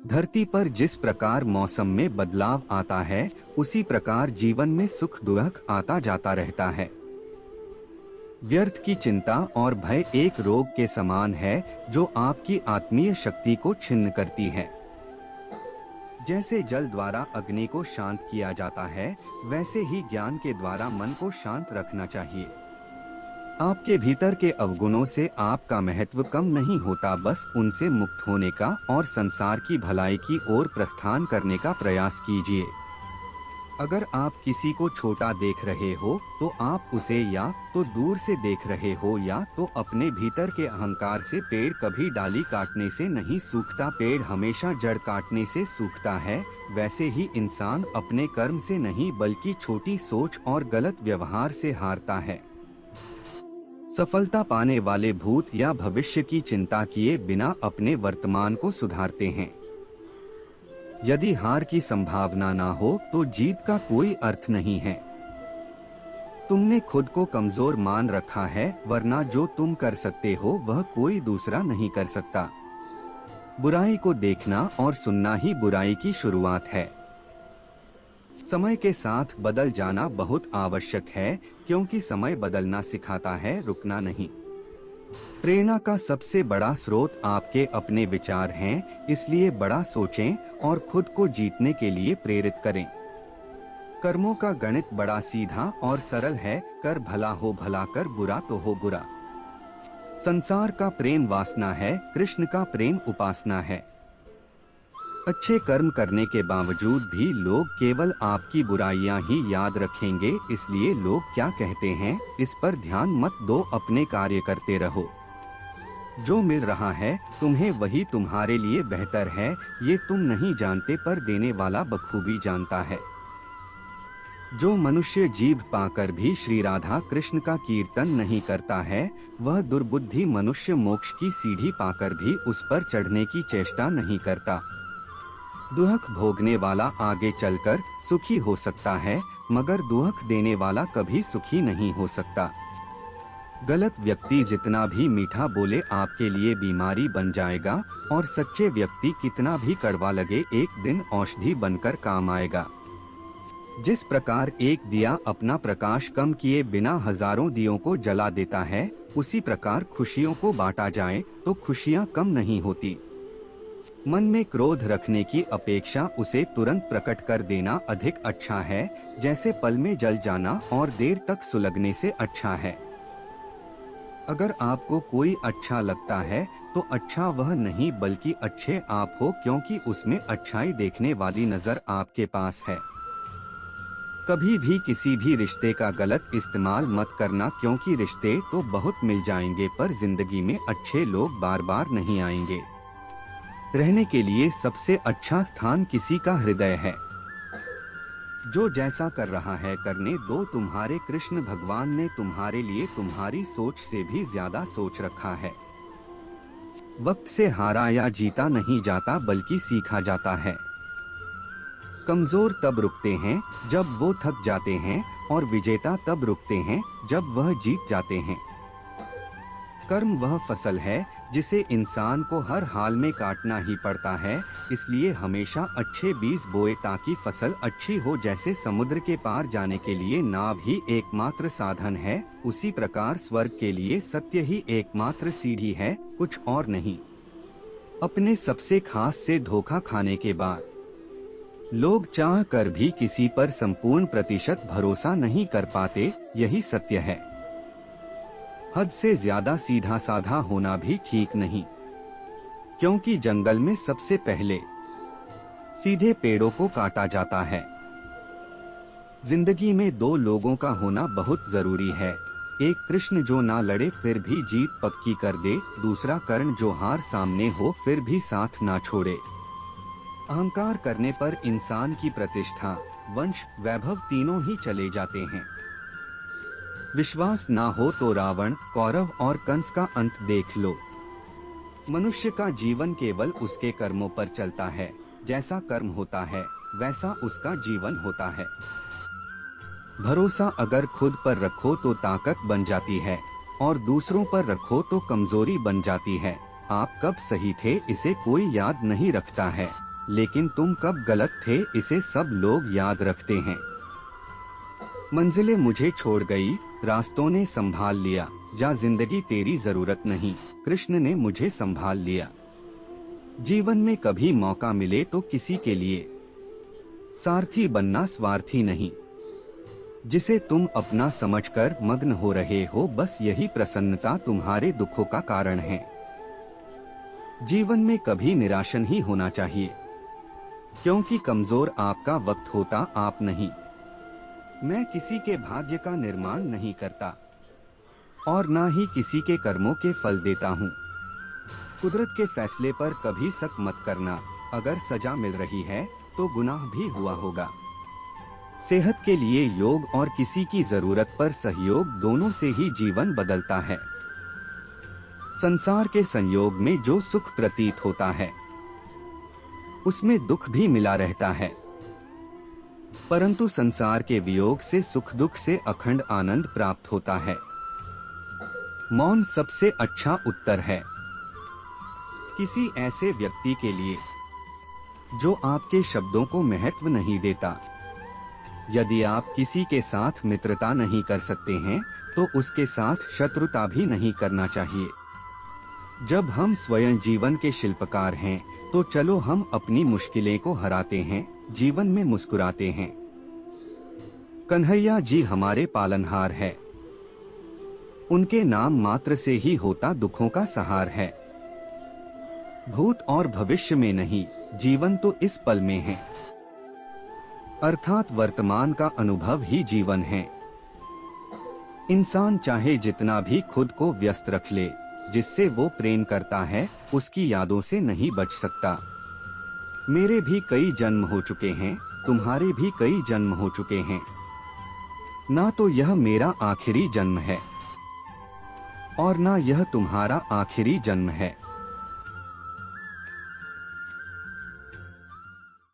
धरती पर जिस प्रकार मौसम में बदलाव आता है, उसी प्रकार जीवन में सुख दुख आता जाता रहता है। व्यर्थ की चिंता और भय एक रोग के समान है जो आपकी आत्मीय शक्ति को छिन्न करती है। जैसे जल द्वारा अग्नि को शांत किया जाता है, वैसे ही ज्ञान के द्वारा मन को शांत रखना चाहिए। आपके भीतर के अवगुणों से आपका महत्व कम नहीं होता, बस उनसे मुक्त होने का और संसार की भलाई की ओर प्रस्थान करने का प्रयास कीजिए। अगर आप किसी को छोटा देख रहे हो तो आप उसे या तो दूर से देख रहे हो या तो अपने भीतर के अहंकार से। पेड़ कभी डाली काटने से नहीं सूखता, पेड़ हमेशा जड़ काटने से सूखता है। वैसे ही इंसान अपने कर्म से नहीं बल्कि छोटी सोच और गलत व्यवहार से हारता है। सफलता पाने वाले भूत या भविष्य की चिंता किए बिना अपने वर्तमान को सुधारते हैं। यदि हार की संभावना ना हो तो जीत का कोई अर्थ नहीं है। तुमने खुद को कमजोर मान रखा है, वरना जो तुम कर सकते हो वह कोई दूसरा नहीं कर सकता। बुराई को देखना और सुनना ही बुराई की शुरुआत है। समय के साथ बदल जाना बहुत आवश्यक है, क्योंकि समय बदलना सिखाता है, रुकना नहीं। प्रेरणा का सबसे बड़ा स्रोत आपके अपने विचार हैं, इसलिए बड़ा सोचें और खुद को जीतने के लिए प्रेरित करें। कर्मों का गणित बड़ा सीधा और सरल है, कर भला हो भला, कर बुरा तो हो बुरा। संसार का प्रेम वासना है, कृष्ण का प्रेम उपासना है। अच्छे कर्म करने के बावजूद भी लोग केवल आपकी बुराइयां ही याद रखेंगे, इसलिए लोग क्या कहते हैं इस पर ध्यान मत दो, अपने कार्य करते रहो। जो मिल रहा है तुम्हें वही तुम्हारे लिए बेहतर है, ये तुम नहीं जानते पर देने वाला बखूबी जानता है। जो मनुष्य जीभ पाकर भी श्री राधा कृष्ण का कीर्तन नहीं करता है, वह दुर्बुद्धि मनुष्य मोक्ष की सीढ़ी पाकर भी उस पर चढ़ने की चेष्टा नहीं करता। दुख भोगने वाला आगे चलकर सुखी हो सकता है, मगर दुख देने वाला कभी सुखी नहीं हो सकता। गलत व्यक्ति जितना भी मीठा बोले आपके लिए बीमारी बन जाएगा, और सच्चे व्यक्ति कितना भी कड़वा लगे एक दिन औषधि बनकर काम आएगा। जिस प्रकार एक दिया अपना प्रकाश कम किए बिना हजारों दियों को जला देता है, उसी प्रकार खुशियों को बांटा जाए तो खुशियां कम नहीं होती। मन में क्रोध रखने की अपेक्षा उसे तुरंत प्रकट कर देना अधिक अच्छा है, जैसे पल में जल जाना और देर तक सुलगने से अच्छा है। अगर आपको कोई अच्छा लगता है तो अच्छा वह नहीं बल्कि अच्छे आप हो, क्योंकि उसमें अच्छाई देखने वाली नजर आपके पास है। कभी भी किसी भी रिश्ते का गलत इस्तेमाल मत करना, क्योंकि रिश्ते तो बहुत मिल जाएंगे पर जिंदगी में अच्छे लोग बार बार नहीं आएंगे। रहने के लिए सबसे अच्छा स्थान किसी का हृदय है। जो जैसा कर रहा है करने दो, तुम्हारे कृष्ण भगवान ने तुम्हारे लिए तुम्हारी सोच से भी ज्यादा सोच रखा है। वक्त से हारा या जीता नहीं जाता बल्कि सीखा जाता है। कमजोर तब रुकते हैं जब वो थक जाते हैं, और विजेता तब रुकते हैं जब वह जीत जाते हैं। कर्म वह फसल है जिसे इंसान को हर हाल में काटना ही पड़ता है, इसलिए हमेशा अच्छे बीज बोए ताकि फसल अच्छी हो। जैसे समुद्र के पार जाने के लिए नाव ही एकमात्र साधन है, उसी प्रकार स्वर्ग के लिए सत्य ही एकमात्र सीढ़ी है, कुछ और नहीं। अपने सबसे खास से धोखा खाने के बाद लोग चाह कर भी किसी पर संपूर्ण प्रतिशत भरोसा नहीं कर पाते, यही सत्य है। हद से ज्यादा सीधा साधा होना भी ठीक नहीं, क्योंकि जंगल में सबसे पहले सीधे पेड़ों को काटा जाता है। जिंदगी में दो लोगों का होना बहुत जरूरी है, एक कृष्ण जो ना लड़े फिर भी जीत पक्की कर दे, दूसरा कर्ण जो हार सामने हो फिर भी साथ ना छोड़े। अहंकार करने पर इंसान की प्रतिष्ठा, वंश, वैभव तीनों ही चले जाते हैं। विश्वास ना हो तो रावण, कौरव और कंस का अंत देख लो। मनुष्य का जीवन केवल उसके कर्मों पर चलता है, जैसा कर्म होता है वैसा उसका जीवन होता है। भरोसा अगर खुद पर रखो तो ताकत बन जाती है, और दूसरों पर रखो तो कमजोरी बन जाती है। आप कब सही थे इसे कोई याद नहीं रखता है। लेकिन तुम कब गलत थे इसे सब लोग याद रखते हैं। मंजिलें मुझे छोड़ गई, रास्तों ने संभाल लिया, जा जिंदगी तेरी जरूरत नहीं, कृष्ण ने मुझे संभाल लिया। जीवन में कभी मौका मिले तो किसी के लिए सारथी बनना, स्वार्थी नहीं। जिसे तुम अपना समझकर मग्न हो रहे हो, बस यही प्रसन्नता तुम्हारे दुखों का कारण है। जीवन में कभी निराश नहीं होना चाहिए, क्योंकि कमजोर आपका वक्त होता, आप नहीं। मैं किसी के भाग्य का निर्माण नहीं करता और ना ही किसी के कर्मों के फल देता हूँ। कुदरत के फैसले पर कभी शक मत करना, अगर सजा मिल रही है तो गुनाह भी हुआ होगा। सेहत के लिए योग और किसी की जरूरत पर सहयोग, दोनों से ही जीवन बदलता है। संसार के संयोग में जो सुख प्रतीत होता है उसमें दुख भी मिला रहता है, परंतु संसार के वियोग से सुख दुख से अखंड आनंद प्राप्त होता है। मौन सबसे अच्छा उत्तर है। किसी ऐसे व्यक्ति के लिए जो आपके शब्दों को महत्व नहीं देता। यदि आप किसी के साथ मित्रता नहीं कर सकते हैं तो उसके साथ शत्रुता भी नहीं करना चाहिए। जब हम स्वयं जीवन के शिल्पकार हैं तो चलो हम अपनी मुश्किलें को हराते हैं, जीवन में मुस्कुराते हैं। कन्हैया जी हमारे पालनहार है, उनके नाम मात्र से ही होता दुखों का सहार है। भूत और भविष्य में नहीं, जीवन तो इस पल में है, अर्थात वर्तमान का अनुभव ही जीवन है। इंसान चाहे जितना भी खुद को व्यस्त रख ले, जिससे वो प्रेम करता है उसकी यादों से नहीं बच सकता। मेरे भी कई जन्म हो चुके हैं, तुम्हारे भी कई जन्म हो चुके हैं, ना तो यह मेरा आखिरी जन्म है और ना यह तुम्हारा आखिरी जन्म है।